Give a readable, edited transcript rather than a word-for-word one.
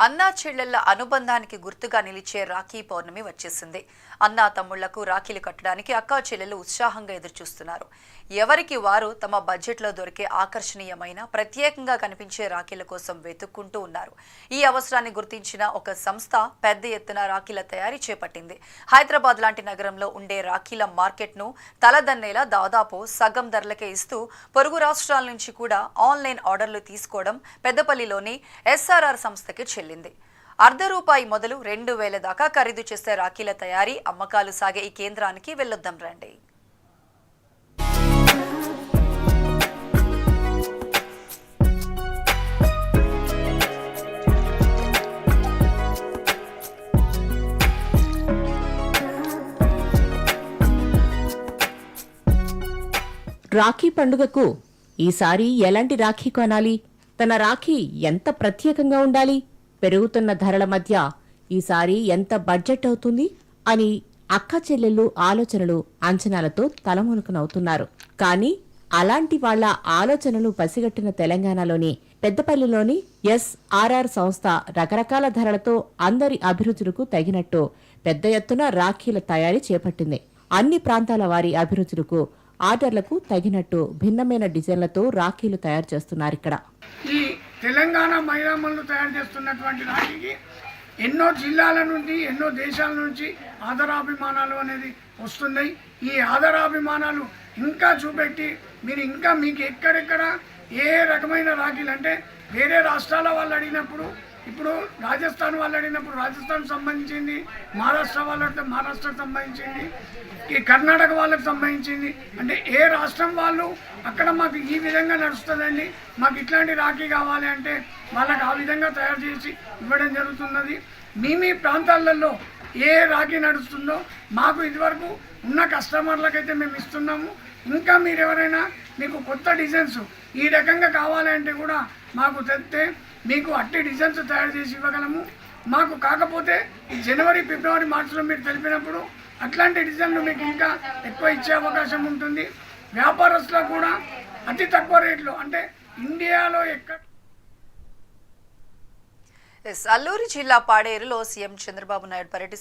అన్నా చెల్లెళ్ల అనుబంధానికి గుర్తుగా నిలిచే రాఖీ పౌర్ణమి వచ్చేసింది. అన్నా తమ్ముళ్లకు రాఖీలు కట్టడానికి అక్కా చెల్లెలు ఉత్సాహంగా ఎదురుచూస్తున్నారు. ఎవరికి వారు తమ బడ్జెట్లో దొరికే ఆకర్షణీయమైన ప్రత్యేకంగా కనిపించే రాఖీల కోసం వెతుక్కుంటూ ఉన్నారు. ఈ అవసరాన్ని గుర్తించిన ఒక సంస్థ పెద్ద ఎత్తున రాఖీల తయారీ చేపట్టింది. హైదరాబాద్ లాంటి నగరంలో ఉండే రాఖీల మార్కెట్ను తలదన్నేలా దాదాపు సగం ధరలకే ఇస్తూ పొరుగు రాష్ట్రాల నుంచి కూడా ఆన్లైన్ ఆర్డర్లు తీసుకోవడం పెద్దపల్లిలోని ఎస్ఆర్ఆర్ సంస్థకి చెల్లింది. ₹1 మొదలు 2000 దాకా ఖరీదు చేసే రాఖీల తయారీ అమ్మకాలు సాగే ఈ కేంద్రానికి వెళ్ళొద్దాం రండి. రాఖీ పండుగకు ఈసారి ఎలాంటి రాఖీ కొనాలి? తన రాఖీ ఎంత ప్రత్యేకంగా ఉండాలి? పెరుగుతున్న ధరల మధ్య ఈసారి ఎంత బడ్జెట్ అవుతుంది అని అక్క చెల్లెళ్ళు ఆలోచనలు అంచనాలతో తలమునకనవుతున్నారు. కానీ అలాంటి వాళ్ల ఆలోచనలు పసిగట్టిన తెలంగాణలోని పెద్దపల్లిలోని ఎస్ఆర్ఆర్ సంస్థ రకరకాల ధరలతో అందరి అభిరుచులకు తగినట్టు పెద్ద ఎత్తున రాఖీల తయారీ చేపట్టింది. అన్ని ప్రాంతాల వారి అభిరుచులకు ఆర్డర్లకు తగినట్టు భిన్నమైన డిజైన్లతో రాఖీలు తయారు చేస్తున్నారు. ఇక్కడ ఈ తెలంగాణ మహిళామణులు తయారు చేస్తున్నటువంటి రాఖీకి ఎన్నో జిల్లాల నుండి ఎన్నో దేశాల నుంచి ఆదరాభిమానాలు అనేది వస్తున్నాయి. ఈ ఆదరాభిమానాలు ఇంకా చూపెట్టి మీరు ఇంకా మీకు ఎక్కడెక్కడ ఏ రకమైన రాఖీలు అంటే వేరే రాష్ట్రాల వాళ్ళు అడిగినప్పుడు, ఇప్పుడు రాజస్థాన్ వాళ్ళు అడిగినప్పుడు రాజస్థాన్ సంబంధించింది, మహారాష్ట్ర వాళ్ళకి మహారాష్ట్రకు సంబంధించింది, ఈ కర్ణాటక వాళ్ళకి సంబంధించింది, అంటే ఏ రాష్ట్రం వాళ్ళు అక్కడ మాకు ఈ విధంగా నడుస్తుందండి, మాకు ఇట్లాంటి రాఖీ కావాలి అంటే వాళ్ళకి ఆ విధంగా తయారు చేసి ఇవ్వడం జరుగుతున్నది. మీ ప్రాంతాలలో ఏ రాఖీ నడుస్తుందో మాకు ఇదివరకు ఉన్న కస్టమర్లకైతే మేము ఇస్తున్నాము. ఇంకా మీరు ఎవరైనా మీకు కొత్త డిజైన్స్ ఈ రకంగా కావాలి అంటే కూడా మాకు తెస్తే మీకు అట్టి డిజైన్స్ తయారు చేసి ఇవ్వగలము. మాకు కాకపోతే ఈ జనవరి, ఫిబ్రవరి, మార్చిలో మీరు తెలిపినప్పుడు అట్లాంటి డిజైన్లు మీకు ఇంకా ఎక్కువ ఇచ్చే అవకాశం ఉంటుంది. వ్యాపారస్తులకు కూడా అతి తక్కువ రేట్లో, అంటే ఇండియాలో ఎక్కడ. అల్లూరి జిల్లా పాడేరులో సీఎం చంద్రబాబు నాయుడు పర్యటిస్తారు.